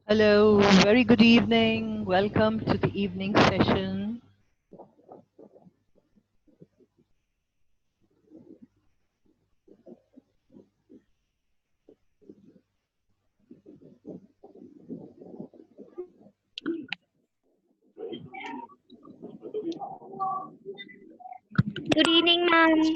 Hello, very good evening. Welcome to the evening session. Good evening, ma'am.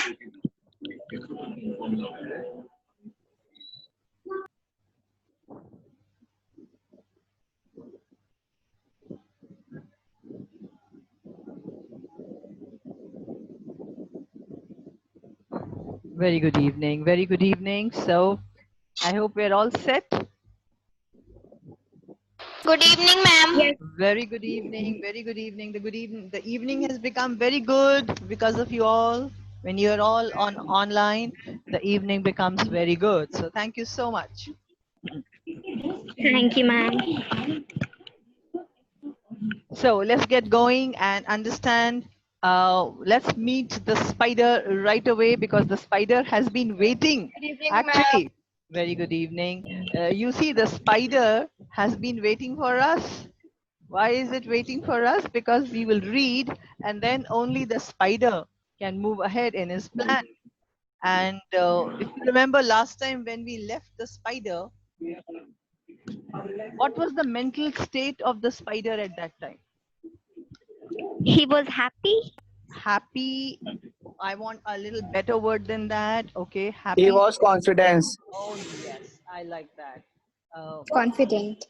Very good evening. Very good evening. So, I hope we're all set. Good evening, ma'am. Yes, Very good evening. Very good evening. The evening has become very good because of you all. When you're all on online, the evening becomes very good. So, thank you so much. thank you, ma'am. So let's get going and understand. Let's meet the spider right away because the spider has been waiting. Good evening, ma'am. Actually, very good evening. You see, the spider has been waiting for us. Why is it waiting for us? Because we will read and then only the spider can move ahead in his plan. And if you remember last time when we left the spider, what was the mental state of the spider at that time? He was happy. Happy. I want a little better word than that. Okay, He happy. was confidence. Oh yes, I like that. Uh, Confident.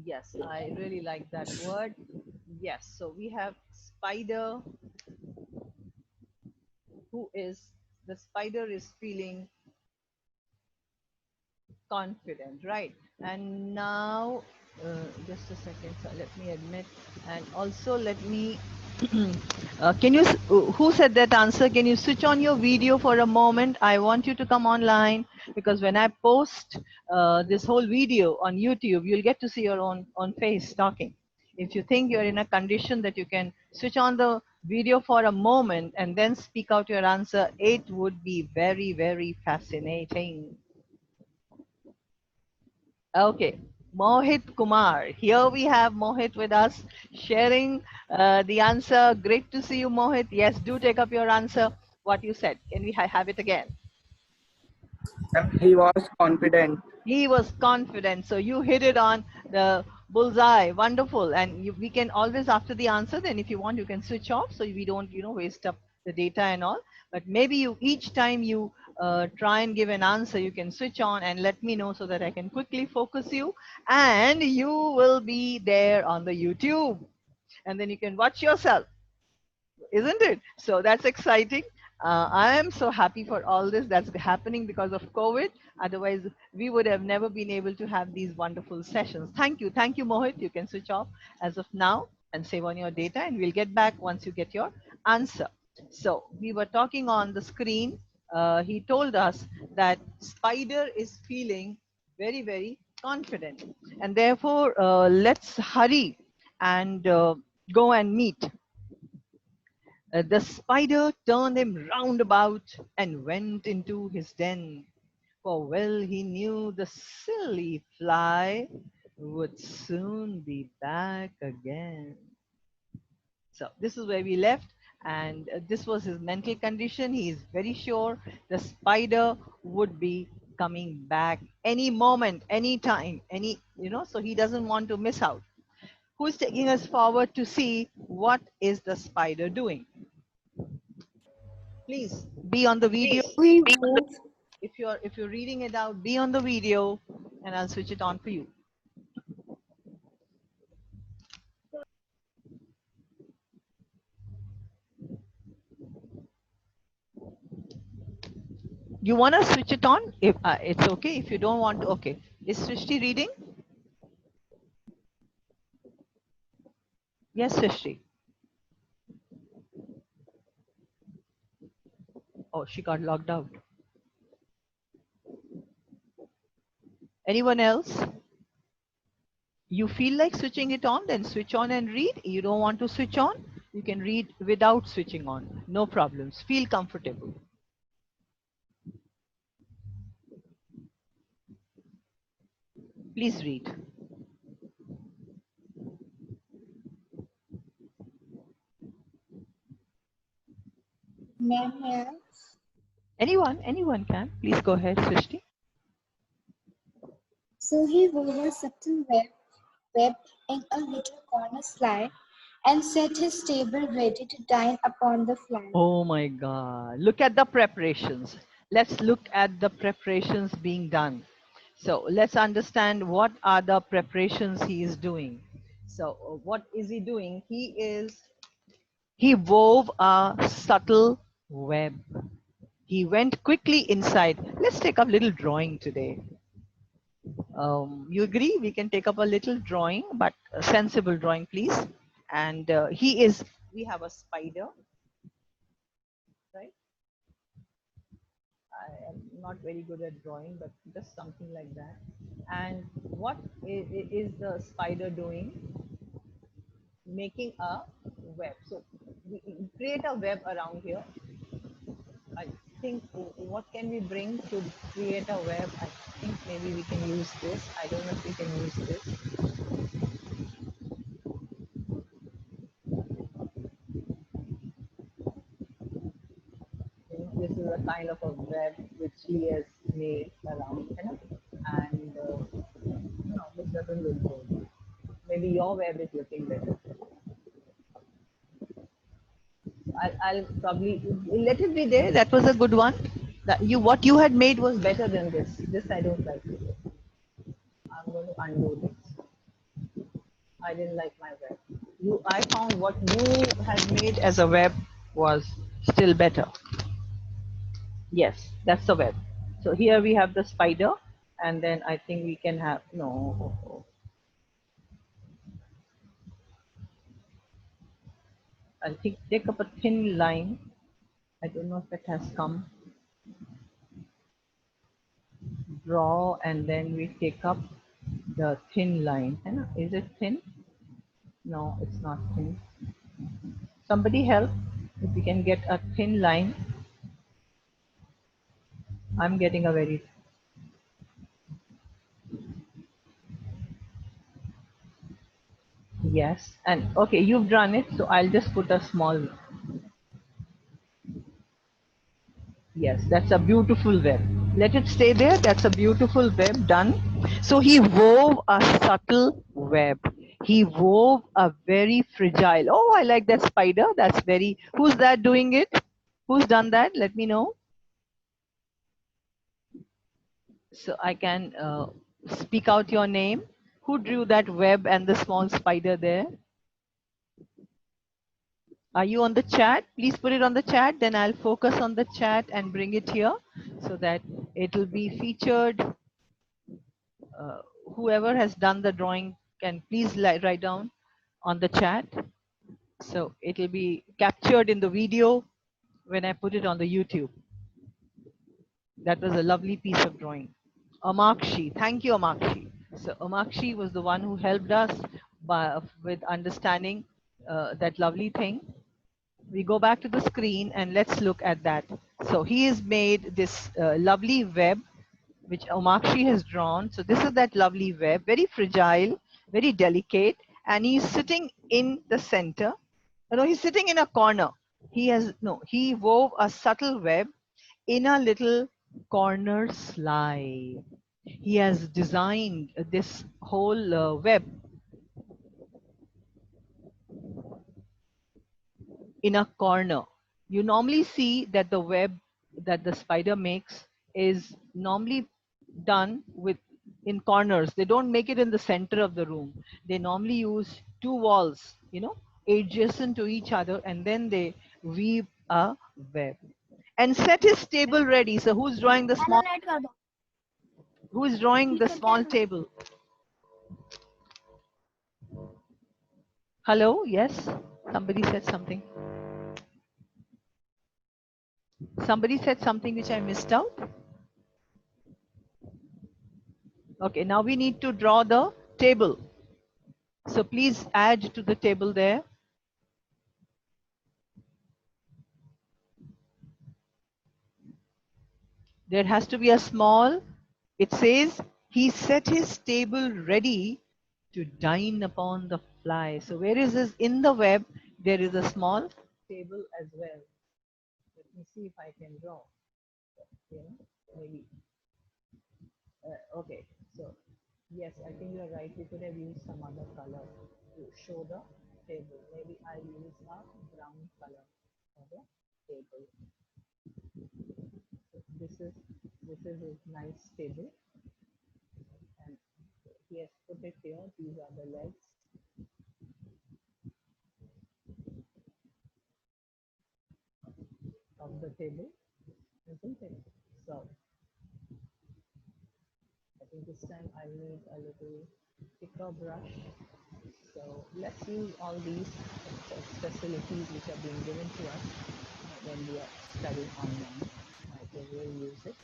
yes, I really like that word. Yes, so we have spider, who is the spider is feeling confident, right? And now, just a second, so let me admit, and also let me. Can you? Who said that answer? Can you switch on your video for a moment? I want you to come online because when I post this whole video on YouTube, you'll get to see your own face talking. If you think you're in a condition that you can switch on the video for a moment and then speak out your answer, it would be very, very fascinating. Okay, Mohit Kumar. Here we have Mohit with us sharing the answer. Great to see you, Mohit. Yes, do take up your answer. What you said. Can we have it again? He was confident. He was confident. So you hit it on the bullseye. Wonderful. And we can always, after the answer, then if you want, you can switch off so we don't, waste up the data and all. But maybe you each time you try and give an answer, you can switch on and let me know so that I can quickly focus you. And you will be there on the YouTube. And then you can watch yourself, isn't it? So that's exciting. I am so happy for all this that's happening because of COVID. Otherwise, we would have never been able to have these wonderful sessions. Thank you. Thank you, Mohit. You can switch off as of now and save on your data, and we'll get back once you get your answer. So we were talking on the screen. He told us that Spider is feeling very, very confident. And therefore, let's hurry and go and meet. The spider turned him round about and went into his den, for well he knew the silly fly would soon be back again. So this is where we left, and this was his mental condition. He is very sure the spider would be coming back any moment, any time, so he doesn't want to miss out. Who's taking us forward to see what is the spider doing? Please be on the video. We move. If you're reading it out, be on the video and I'll switch it on for you. You want to switch it on? If it's okay. If you don't want to, okay. Is Srishti reading? Yes, Srishti. Oh, she got logged out. Anyone else? You feel like switching it on, then switch on and read. You don't want to switch on, you can read without switching on. No problems. Feel comfortable. Please read. Ma'am. Anyone can. Please go ahead, Srishti. So he wove a subtle web in a little corner slide and set his table ready to dine upon the fly. Oh my God. Look at the preparations. Let's look at the preparations being done. So let's understand what are the preparations he is doing. So what is he doing? He wove a subtle web. He went quickly inside. Let's take up a little drawing today. You agree? We can take up a little drawing, but a sensible drawing, please. And we have a spider, right? I am not very good at drawing, but just something like that. And what is the spider doing? Making a web. So we create a web around here. I think what can we bring to create a web? I think maybe we can use this. I don't know if we can use this. This is a kind of a web which he has made around, you know? And no, this doesn't look good. Maybe your web is looking better. I'll probably let it be there. That was a good one. What you had made was better than this. This I don't like. I'm going to undo this. I didn't like my web. I found what you had made as a web was still better. Yes, that's the web. So here we have the spider, and then I think we can have no. I'll take up a thin line. I don't know if it has come. Draw, and then we take up the thin line. Is it thin? No, it's not thin. Somebody help if we can get a thin line. I'm getting a very yes, and okay, you've drawn it, so I'll just put a small. Yes, that's a beautiful web. Let it stay there. That's a beautiful web done. So he wove a subtle web. He wove a very fragile. Oh, I like that spider. That's very. Who's that doing it? Who's done that? Let me know. So I can speak out your name. Who drew that web and the small spider there? Are you on the chat? Please put it on the chat. Then I'll focus on the chat and bring it here so that it will be featured. Whoever has done the drawing can please write down on the chat. So it will be captured in the video when I put it on the YouTube. That was a lovely piece of drawing. Amakshi, thank you, Amakshi. So Amakshi was the one who helped us with understanding that lovely thing. We go back to the screen and let's look at that. So he has made this lovely web which Amakshi has drawn. So this is that lovely web, very fragile, very delicate, and he's sitting in the center. No, he's sitting in a corner. He wove a subtle web in a little corner slide. He has designed this whole web in a corner. You normally see that the web that the spider makes is normally done in corners. They don't make it in the center of the room. They normally use two walls, adjacent to each other, and then they weave a web and set his table ready. So who's drawing the small? Who is drawing the small table? Hello? Yes? Somebody said something. Somebody said something which I missed out. Okay, now we need to draw the table. So please add to the table there. There has to be a small, it says, he set his table ready to dine upon the fly. So where is this? In the web, there is a small table as well. Let me see if I can draw. You know, maybe. Okay, so yes, I think you're right. We could have used some other color to show the table. Maybe I'll use a brown color for the table. So this is a nice table, and he has put it here. These are the legs. Of the table, isn't it? So I think this time I need a little thicker brush. So let's use all these facilities which are being given to us when we are studying online. I think we'll use it.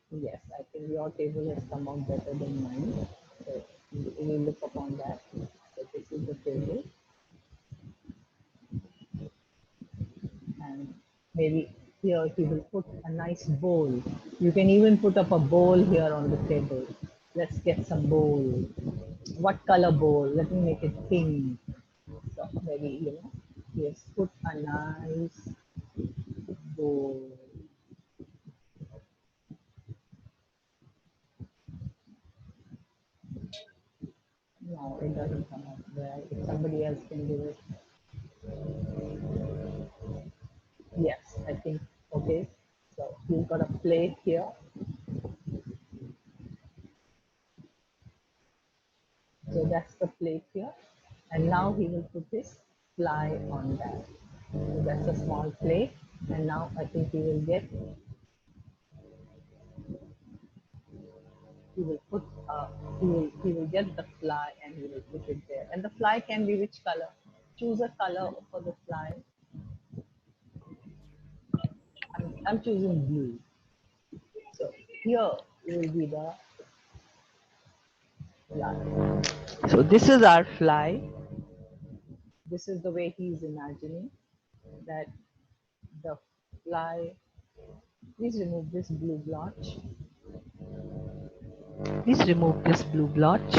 Yes, I think your table has come out better than mine. So we will look upon that. So this is the table, and maybe here he will put a nice bowl. You can even put up a bowl here on the table. Let's get some bowl. What color bowl? Let me make it pink. So maybe, yes, put a nice bowl. No, it doesn't come out there. If somebody else can do it. Yes, I think, okay. So you've got a plate here. So that's the plate here. And now he will put his fly on that. So that's a small plate. And now I think he will put, he will get the fly and he will put it there. And the fly can be which color? Choose a color for the fly. I'm choosing blue. So here will be the fly. So this is our fly. This is the way he is imagining that the fly. Please remove this blue blotch. Please remove this blue blotch.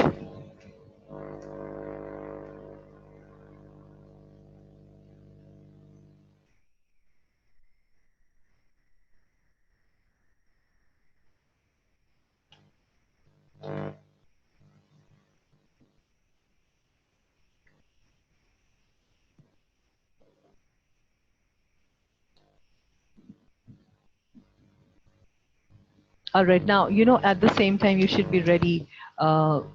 All right, now, at the same time, you should be ready.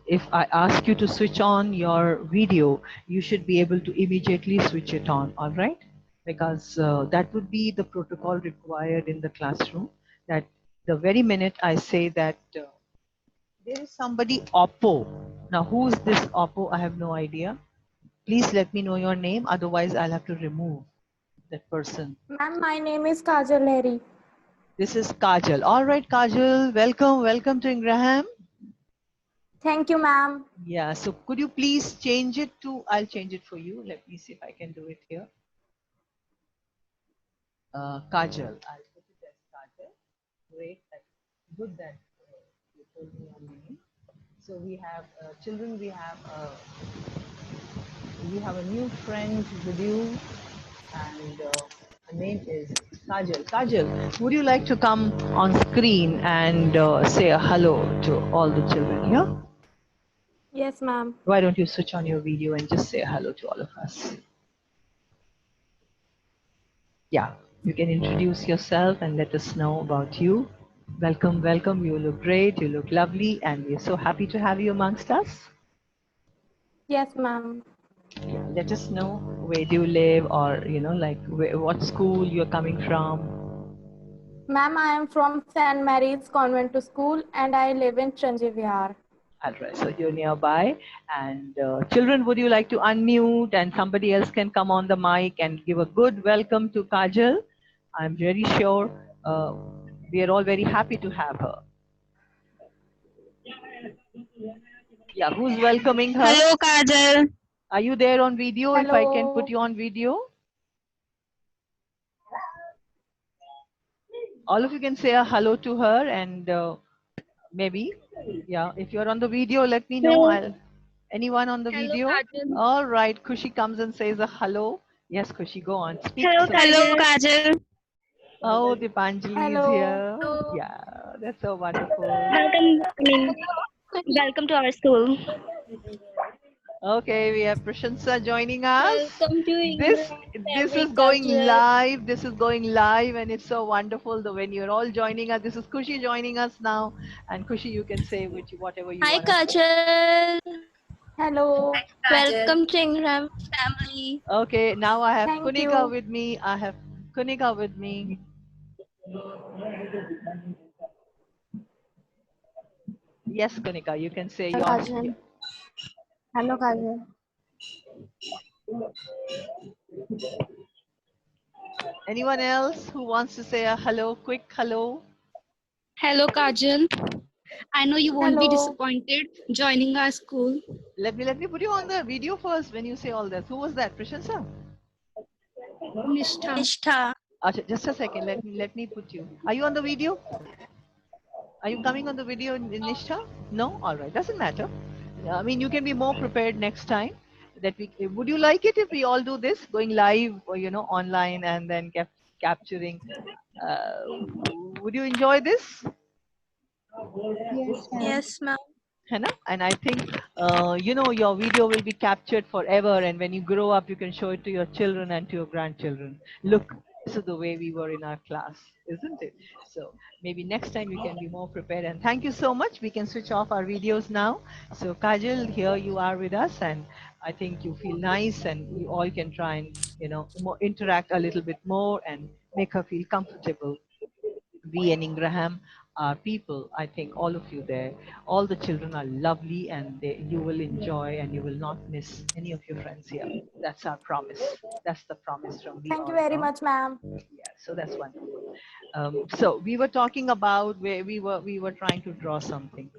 If I ask you to switch on your video, you should be able to immediately switch it on, all right? Because that would be the protocol required in the classroom, that the very minute I say that there is somebody Oppo. Now, who is this Oppo? I have no idea. Please let me know your name, otherwise I'll have to remove that person. Ma'am, my name is Kajal Lahiri. This is Kajal. All right, Kajal, welcome to Ingraham. Thank you, ma'am. Yeah, so could you please change it to, I'll change it for you. Let me see if I can do it here. Kajal, I'll put it as Kajal. Great, good that you told me your name. So we have children, we have a new friend with you, and her name is Kajal. Kajal, would you like to come on screen and say a hello to all the children here? Yes, ma'am. Why don't you switch on your video and just say hello to all of us? Yeah, you can introduce yourself and let us know about you. Welcome. You look great. You look lovely. And we're so happy to have you amongst us. Yes, ma'am. Yeah, let us know where do you live, or, what school you're coming from. Ma'am, I am from St. Mary's Convent School and I live in Chanji Vihar. All right, so you're nearby. And children, would you like to unmute and somebody else can come on the mic and give a good welcome to Kajal? I'm very sure we are all very happy to have her. Yeah, who's welcoming her? Hello, Kajal. Are you there on video? Hello. If I can put you on video. All of you can say a hello to her, and maybe, yeah, if you're on the video, let me know. Anyone on the Hello, video? Kajal. All right, Kushi comes and says a hello. Yes, Kushi, go on. Speak. Hello, So, Kajal. Kajal. oh, Dipanjali is Hello. here. Yeah, that's so wonderful. Welcome to our school. Okay, we have Prashansa joining us. Welcome to This English this is going live. This is going live, and it's so wonderful. The when you're all joining us. This is Kushi joining us now, and Kushi, you can say whatever you Hi want to say. Kajal. Hello. Welcome to Ingram family. Okay, now I have Thank Kunika you. with me. I have Kunika with me. Yes, Kunika, you can say your. Kajal. Hello, Kajal. Anyone else who wants to say a hello, quick hello? Hello Kajal. I know you won't be Hello. disappointed joining our school. Let me put you on the video first when you say all this. Who was that, Prashansa? Nishtha. Nishtha. Acha, just a second. Let me put you. Are you on the video? Are you coming on the video, Nishtha? No? All right. Doesn't matter. I mean, you can be more prepared next time. That we would you like it if we all do this, going live or online and then capturing? Uh, would you enjoy this? Yes, ma'am. Yes, ma'am. है ना? And I think your video will be captured forever, and when you grow up you can show it to your children and to your grandchildren. Look, this is the way we were in our class, isn't it? So maybe next time you can be more prepared. And thank you so much. We can switch off our videos now. So Kajal, here you are with us, and I think you feel nice, and we all can try and more interact a little bit more and make her feel comfortable. We and Ingraham are people. I think all of you there, all the children are lovely, and you will enjoy and you will not miss any of your friends here. That's our promise. That's the promise from we Thank you all very from. much, ma'am. Yeah, so that's wonderful. So we were talking about where we were trying to draw something.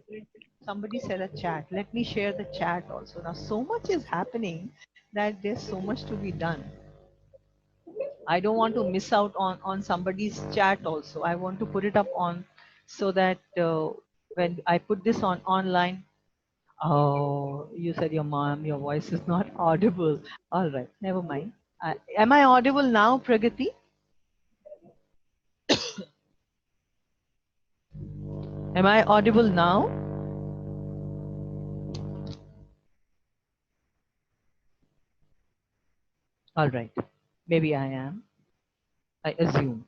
Somebody said a chat. Let me share the chat also. Now so much is happening that there's so much to be done. I don't want to miss out on somebody's chat also. I want to put it up on so that when I put this on online. Oh, you said your voice is not audible. All right, never mind. Am I audible now, Pragati? Am I audible now? All right, maybe I am. I assume.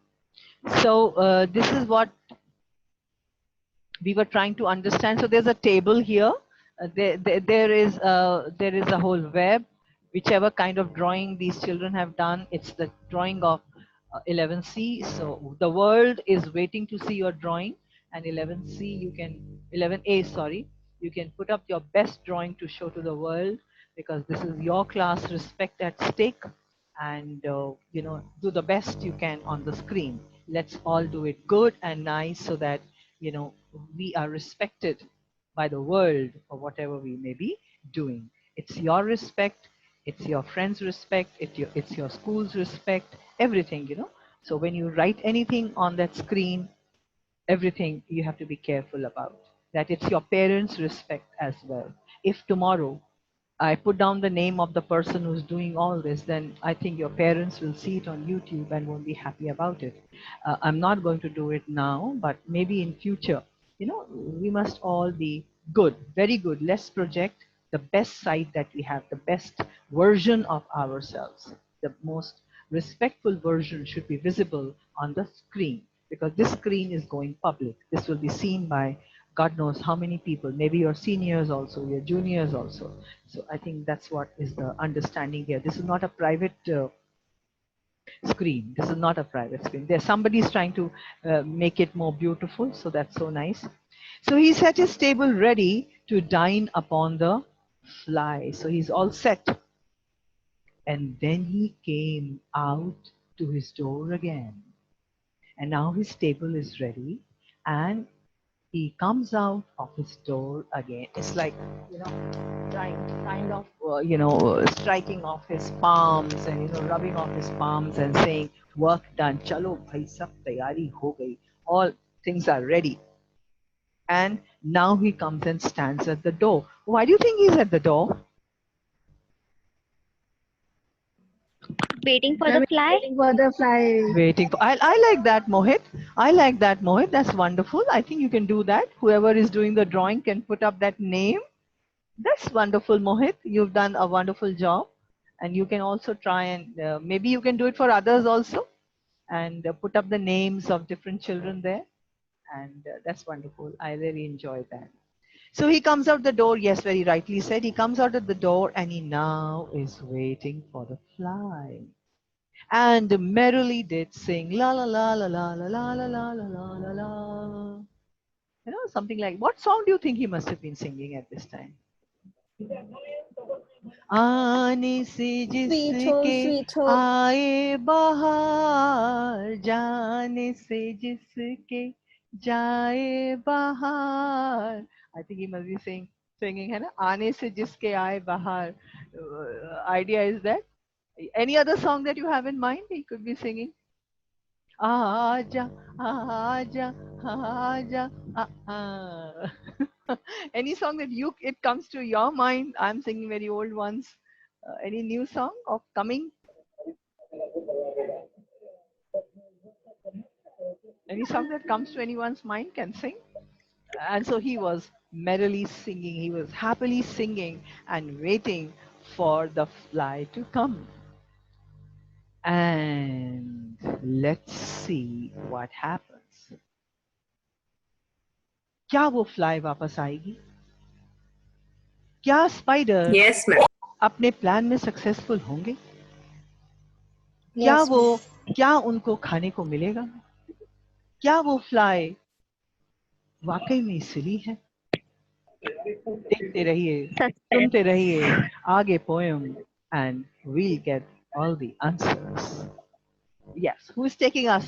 So this is what we were trying to understand. So there's a table here. There is a whole web. Whichever kind of drawing these children have done, it's the drawing of 11C. So the world is waiting to see your drawing, and 11A, sorry, you can put up your best drawing to show to the world, because this is your class, respect at stake, and do the best you can on the screen. Let's all do it good and nice, so that we are respected by the world for whatever we may be doing. It's your respect, it's your friends' respect, it's your school's respect, everything. So when you write anything on that screen, everything you have to be careful about. That it's your parents' respect as well. If tomorrow I put down the name of the person who's doing all this, then I think your parents will see it on YouTube and won't be happy about it. I'm not going to do it now, but maybe in future, we must all be good, very good. Let's project the best side that we have, the best version of ourselves. The most respectful version should be visible on the screen, because this screen is going public. This will be seen by God knows how many people, maybe your seniors also, your juniors also. So I think that's what is the understanding here. This is not a private screen. This is not a private screen. There's somebody's trying to make it more beautiful. So that's so nice. So he set his table ready to dine upon the fly. So he's all set. And then he came out to his door again. And now his table is ready. And he comes out of his door again. It's like, striking off his palms and, rubbing off his palms and saying, work done. Chalo bhai sab tayari ho gayi. All things are ready. And now he comes and stands at the door. Why do you think he's at the door? Waiting for the fly. Waiting for. I like that, Mohit. I like that, Mohit. That's wonderful. I think you can do that. Whoever is doing the drawing can put up that name. That's wonderful, Mohit. You've done a wonderful job. And you can also try and maybe you can do it for others also and put up the names of different children there. And that's wonderful. I really enjoy that. So he comes out the door. Yes, very rightly said. He comes out of the door and he now is waiting for the fly. And merrily did sing la la la la la la la la la la la la la. You know, something like, what song do you think he must have been singing at this time? आने से जिसके आए बहार, जाने से जिसके जाए बहार. I think he must be singing है ना, आने से जिसके आए बहार. Idea is that. Any other song that you have in mind? He could be singing. Aja, aja, aja, Any song that it comes to your mind? I'm singing very old ones. Any new song of coming? Any song that comes to anyone's mind can sing. And so he was merrily singing. He was happily singing and waiting for the fly to come. And let's see what happens. क्या वो fly वापस आएगी? क्या spider Yes, ma'am. अपने plan में successful होंगे? Yes, क्या उनको खाने को मिलेगा? क्या वो फ्लाई वाकई में सिली है? देखते रहिए, सुनते रहिए आगे poem and we'll get all the answers. Yes, who's taking us?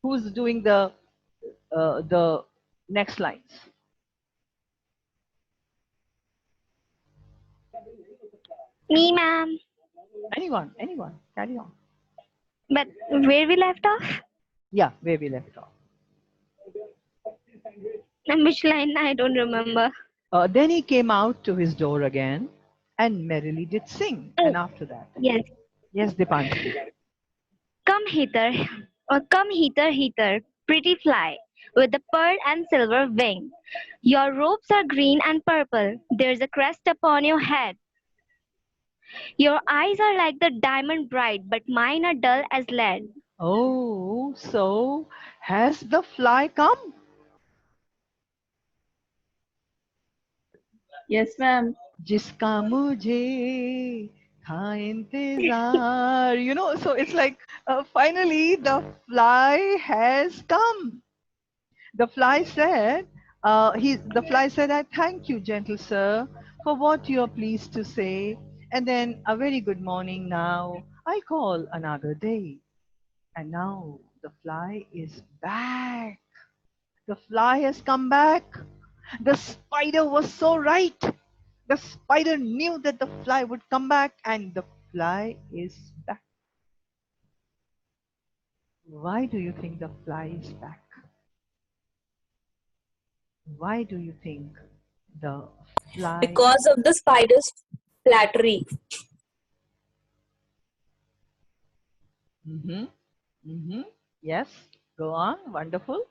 Who's doing the next lines? Me, ma'am. Anyone, carry on. But where we left off? Yeah, where we left off. And which line? I don't remember. Then he came out to his door again and merrily did sing. And after that? Yes, Dipanshi. Come hither, hither, pretty fly, with the pearl and silver wing. Your robes are green and purple. There's a crest upon your head. Your eyes are like the diamond bright, but mine are dull as lead. Oh, so has the fly come? Yes, ma'am. जिसका मुझे था इंतजार. You know, so it's like finally the fly has come. The fly said, the fly said, I thank you, gentle sir, for what you are pleased to say. And then a very good morning now. I call another day. And now the fly is back. The fly has come back. The spider was so right. The spider knew that the fly would come back, and the fly is back. Why do you think the fly is back? Why do you think the fly? Because of the spider's flattery. Yes, go on. Wonderful.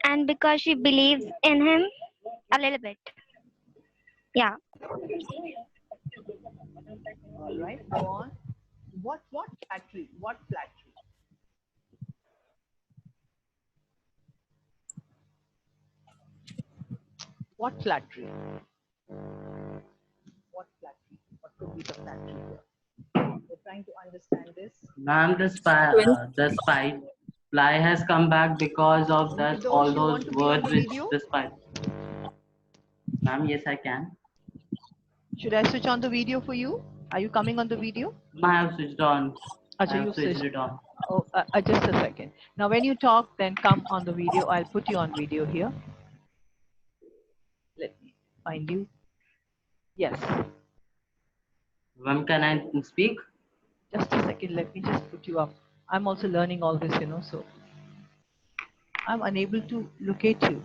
And because she believes in him a little bit. Yeah. All right, go on. What flattery? What flattery? What flattery? What flattery? What could be the flattery here? We're trying to understand this. Ma'am, the fly has come back because of that all those words which the spy. Ma'am, yes, I can. Should I switch on the video for you? Are you coming on the video? I have switched on. Achha, you switched it on. Oh, just a second. Now, when you talk, then come on the video. I'll put you on video here. Let me find you. Yes. When can I speak? Just a second. Let me just put you up. I'm also learning all this, you know, so I'm unable to locate you.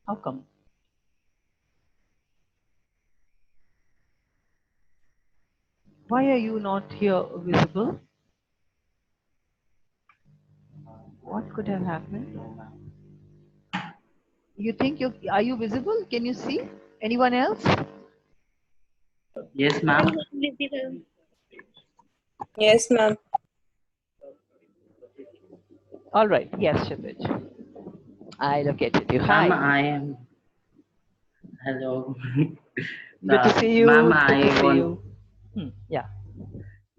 How come? Why are you not here visible? What could have happened? You think are you visible? Can you see? Anyone else? Yes, I'm ma'am. visible. Yes, ma'am. All right. Yes, Kshitij. I located you. Ma'am, Hi. I am. Hello. Good to see Ma'am, you. Good to I see want. you. Yeah.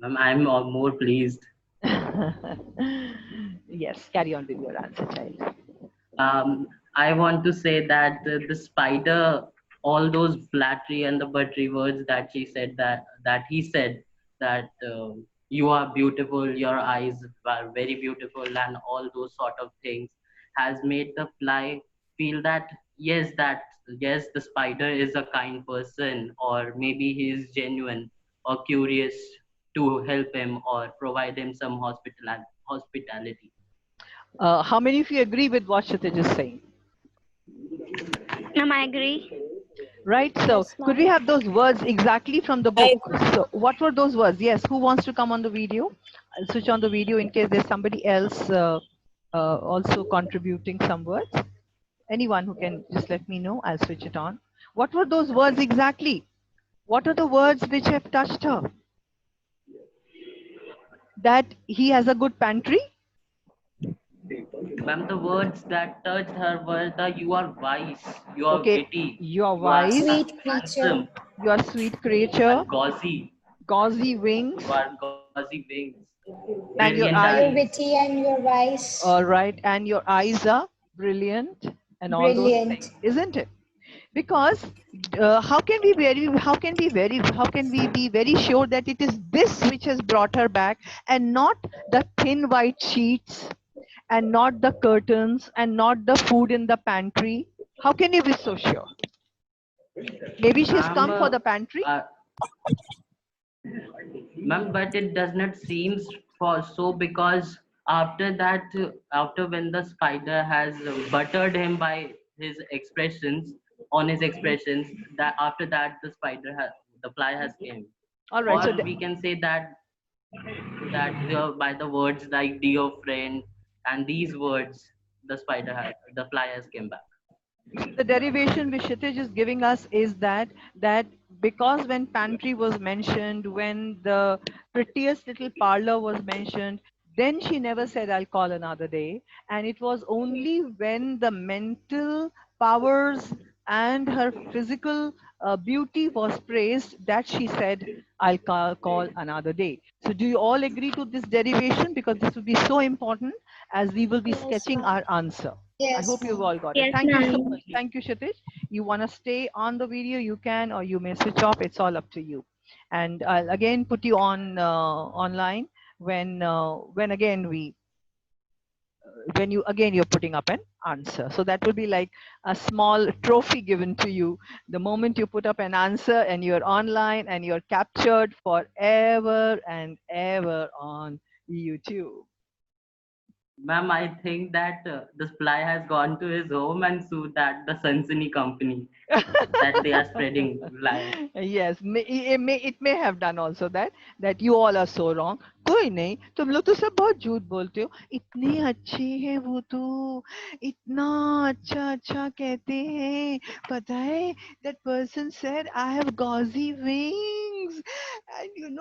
Ma'am, I'm more pleased. Yes. Carry on with your answer, child. I want to say that the spider, all those flattery and the buttery words that she said, that he said, that you are beautiful, your eyes are very beautiful, and all those sort of things, has made the fly feel that yes, the spider is a kind person, or maybe he is genuine or curious to help him or provide him some hospitality. How many of you agree with what Kshitij is saying? I agree. Right. So Yes, could we ma'am. have those words exactly from the book? I agree. So what were those words? Yes. Who wants to come on the video? I'll switch on the video in case there's somebody else also contributing some words. Anyone who can just let me know, I'll switch it on. What were those words exactly? What are the words which have touched her? That he has a good pantry? Ma'am, the words that touched her were the you are wise, you are Okay, witty, you are you are wise, Sweet creature. handsome, you are sweet you creature, are gauzy, gauzy wings, you are gauzy wings, and your brilliant eye. You're eyes. witty and you're wise. All right, and your eyes are brilliant, and all those things, Brilliant. isn't it? Because how can we be very sure that it is this which has brought her back, and not the thin white sheets, and not the curtains, and not the food in the pantry? How can you be so sure? Maybe she has Ma'am, come for the pantry. uh, ma'am, but it does not seem for so, because after that, after when the spider has buttered him by his expressions, on his expressions, that after that the fly has came. All right, so Or we can say that by the words like dear friend and these words, the fly has came back. the derivation which Kshitij is giving us is that because when pantry was mentioned, when the prettiest little parlor was mentioned, then she never said I'll call another day, and it was only when the mental powers and her physical beauty was praised that she said I'll call another day. So do you all agree to this derivation? Because this will be so important as we will be Yes, sketching ma'am. our answer. I Yes, hope you've ma'am. all got it. Yes, Thank you so ma'am. much. Thank you, Kshitij. You want to stay on the video, you can, or you may switch off. It's all up to you. And I'll again put you on online when again you're putting up an answer. So that will be like a small trophy given to you the moment you put up an answer and you're online and you're captured forever and ever on YouTube. Ma'am, I think that the fly has gone to his home and sued that the Sunsunny company that they are spreading lies. Yes, it may have done also that you all are so wrong. कोई नहीं, तुम लोग तो सब बहुत झूठ बोलते हो. इतने अच्छे हैं वो तो, इतना अच्छा अच्छा कहते हैं. पता है, that person said I have gauzy wings, and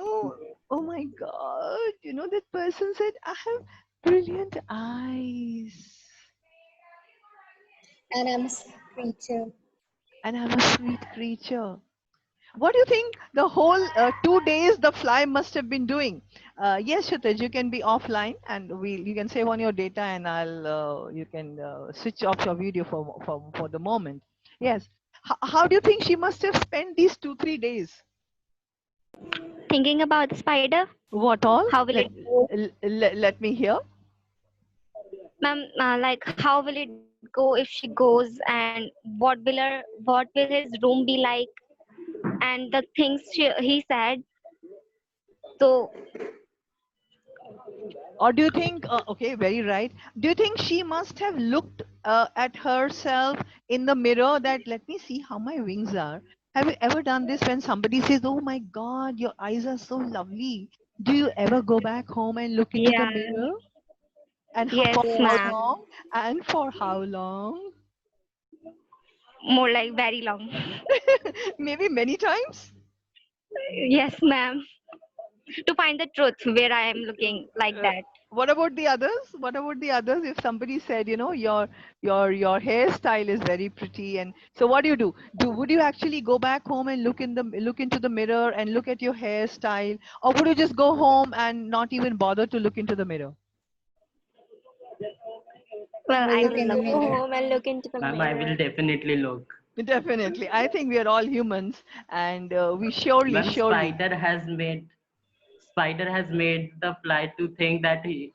oh my God, that person said I have brilliant eyes, And I'm a sweet creature. and I'm a sweet creature. What do you think the whole 2 days the fly must have been doing? Yes, Kshitij, you can be offline, and you can save on your data, and you can switch off your video for the moment. Yes. How do you think she must have spent these 2-3 days? Thinking about the spider. What all? How will it go? Let me hear. Ma'am, like how will it go if she goes, and what will his room be like, and the things he said. So Or do you think, okay, very right. Do you think she must have looked at herself in the mirror that, let me see how my wings are. Have you ever done this when somebody says, "Oh my God, your eyes are so lovely"? Do you ever go back home and look into the Yeah. mirror? And Yes, for how ma'am. long? And for how long? More like very long. Maybe many times. Yes, ma'am. To find the truth where I am looking like Uh, that. what about the others? What about the others? If somebody said, your hairstyle is very pretty, and so what do you do? Would you actually go back home and look into the mirror and look at your hairstyle, or would you just go home and not even bother to look into the mirror? Well, I Look will in the look. Go mirror. home and look into the Ma'am, I will mirror. definitely look. Definitely, I think we are all humans, and we surely. Spider has made the fly to think that the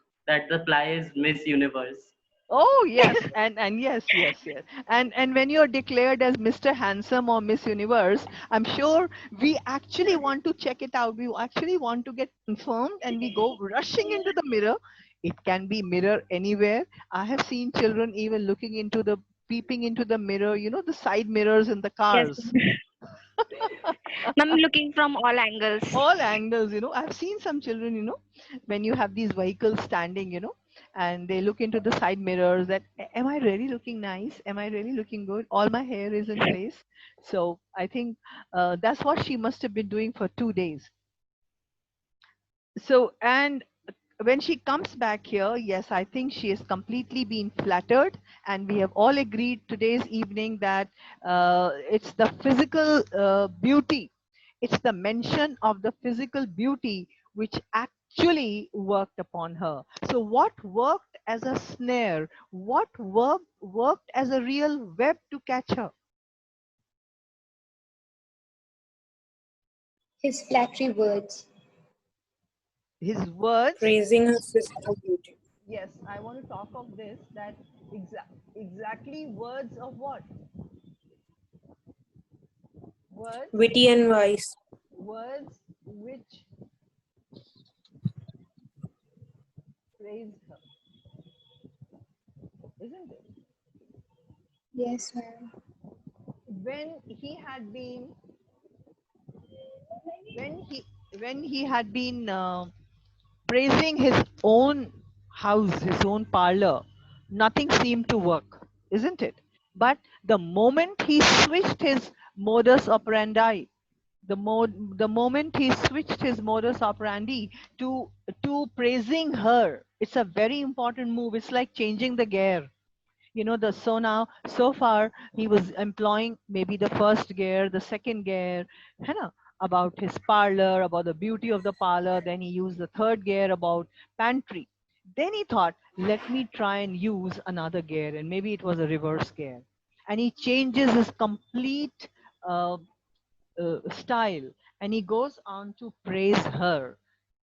fly is Miss Universe. Oh yes, and yes, and when you're declared as Mr. Handsome or Miss Universe, I'm sure we actually want to check it out. We actually want to get confirmed, and we go rushing into the mirror. It can be mirror anywhere. I have seen children even peeping into the mirror. The side mirrors in the Yes. cars. I'm looking from all angles. All angles. I've seen some children, when you have these vehicles standing, and they look into the side mirrors that, Am I really looking nice? Am I really looking good? All my hair is in place." So I think that's what she must have been doing for 2 days. So, and when she comes back here, yes, I think she has completely been flattered, and we have all agreed today's evening that it's the physical beauty, it's the mention of the physical beauty which actually worked upon her. So, what worked as a snare? What worked as a real web to catch her? His flattery words. His words. Praising her physical beauty. Yes, I want to talk of this. That exactly words of what? Words, Witty and wise. words which praised her, isn't it? Yes, ma'am. When he had been, when he had been praising his own house, his own parlor, nothing seemed to work, isn't it? But the moment he switched his modus operandi, the moment he switched his modus operandi to praising her, it's a very important move. It's like changing the gear. So far he was employing maybe the first gear, the second gear, है ना, about his parlor, about the beauty of the parlor. Then he used the third gear about pantry. Then he thought, let me try and use another gear, and maybe it was a reverse gear, and he changes his complete uh, style, and he goes on to praise her.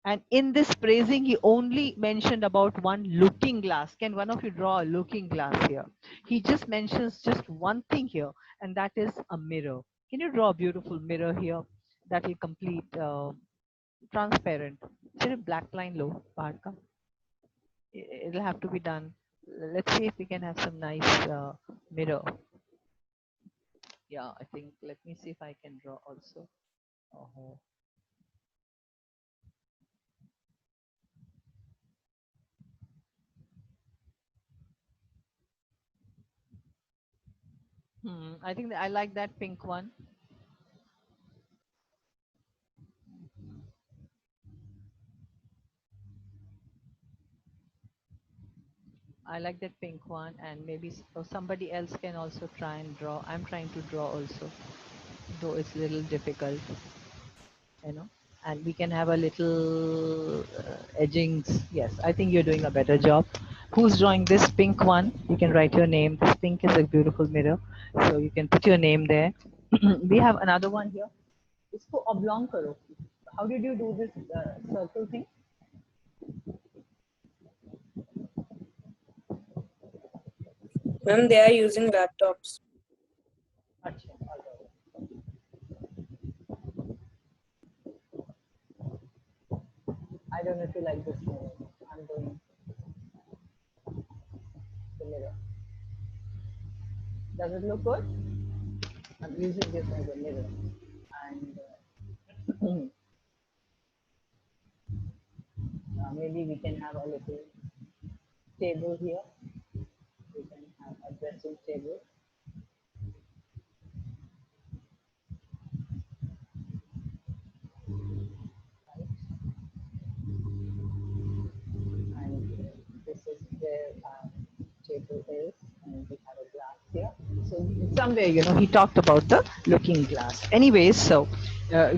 And in this praising, he only mentioned about one looking glass. Can one of you draw a looking glass here? He just mentions just one thing here, and that is a mirror. Can you draw a beautiful mirror here? That will complete transparent. Is it black line low? Parka? It'll have to be done. Let's see if we can have some nice mirror. Yeah, I think, let me see if I can draw also. Oh. I think I like that pink one. I like that pink one, and maybe somebody else can also try and draw. I'm trying to draw also, though it's a little difficult, you know. And we can have a little edgings. Yes, I think you're doing a better job. Who's drawing this pink one? You can write your name. This pink is a beautiful mirror, so you can put your name there. We have another one here. Isko oblong karo. How did you do this circle thing? Ma'am, they are using laptops. Acha, all right. I don't know if you like this mirror. I'm doing the mirror. Does it look good? using this as a mirror. And maybe we can have a little table here. We can have a dressing table. And this is where our table is, and we have a glass here. So somewhere, he talked about the looking glass. Anyways, so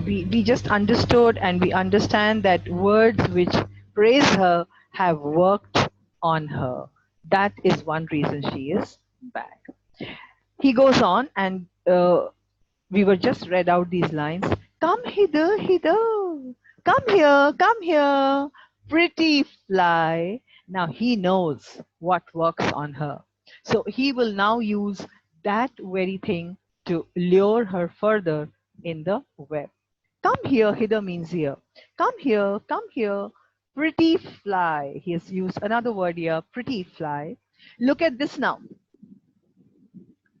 we just understood and we understand that words which praise her have worked on her. That is one reason she is back. He goes on, and we were just read out these lines. Come hither, hither. Come here, pretty fly. Now he knows what works on her. So he will now use that very thing to lure her further in the web. Come here, hither means here. Come here, pretty fly. He has used another word here, pretty fly. Look at this now.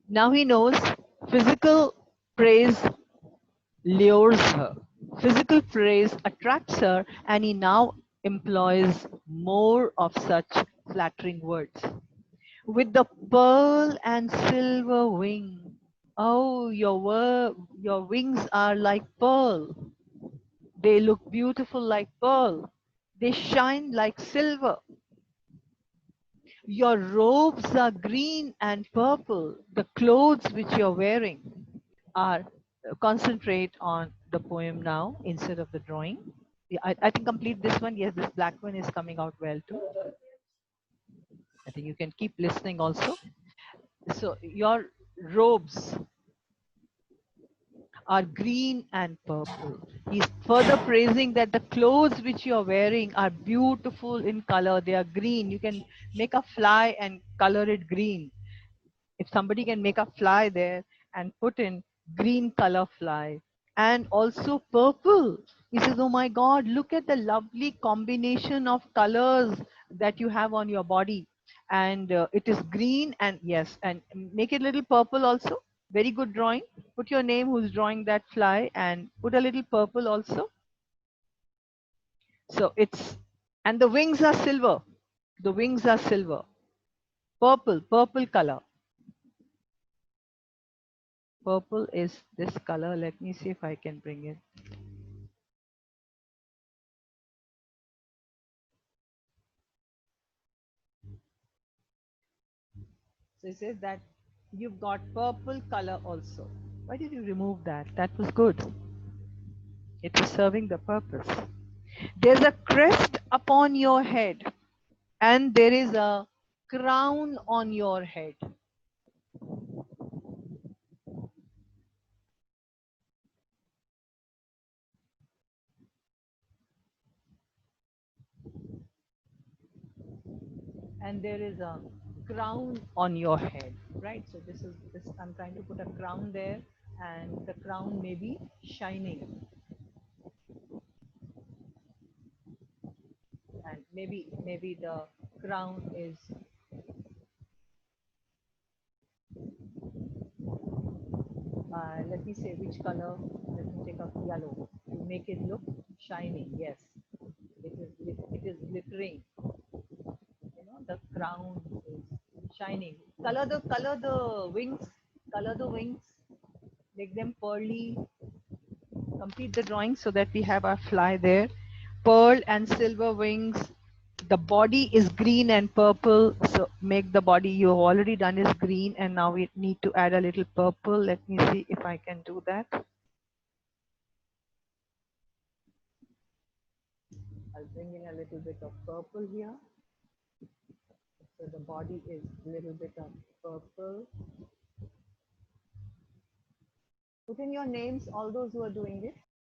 Now he knows physical praise lures her. Physical praise attracts her, and he now employs more of such flattering words. With the pearl and silver wing. Oh, your wings are like pearl. They look beautiful like pearl. They shine like silver. Your robes are green and purple. The clothes which you're wearing are, concentrate on the poem now instead of the drawing. Yeah, I think complete this one. Yes, this black one is coming out well too. I think you can keep listening also. So your robes are green and purple. He's further praising that the clothes which you are wearing are beautiful in color. They are green. You can make a fly and color it green. If somebody can make a fly there and put in green color fly and also purple, he says, oh my God, look at the lovely combination of colors that you have on your body. And it is green, and yes, and make it little purple also. Very good drawing. Put your name who's drawing that fly and put a little purple also. So it's, and the wings are silver. The wings are silver. Purple color. Purple is this color. Let me see if I can bring it. So it says that you've got purple color also. Why did you remove that? That was good. It was serving the purpose. There's a crest upon your head, and there is a crown on your head. And there is a crown on your head, right? So this, I'm trying to put a crown there, and the crown may be shining. And maybe the crown is, let me say which color. Let me take a yellow to make it look shining. Yes, it is glittering. The crown is shining. Color the wings. Color the wings. Make them pearly. Complete the drawing so that we have our fly there. Pearl and silver wings. The body is green and purple, so make the body, you have already done is green, and now we need to add a little purple. Let me see if I can do that. I'll bring in a little bit of purple here. So the body is a little bit of purple. Put in your names, all those who are doing it.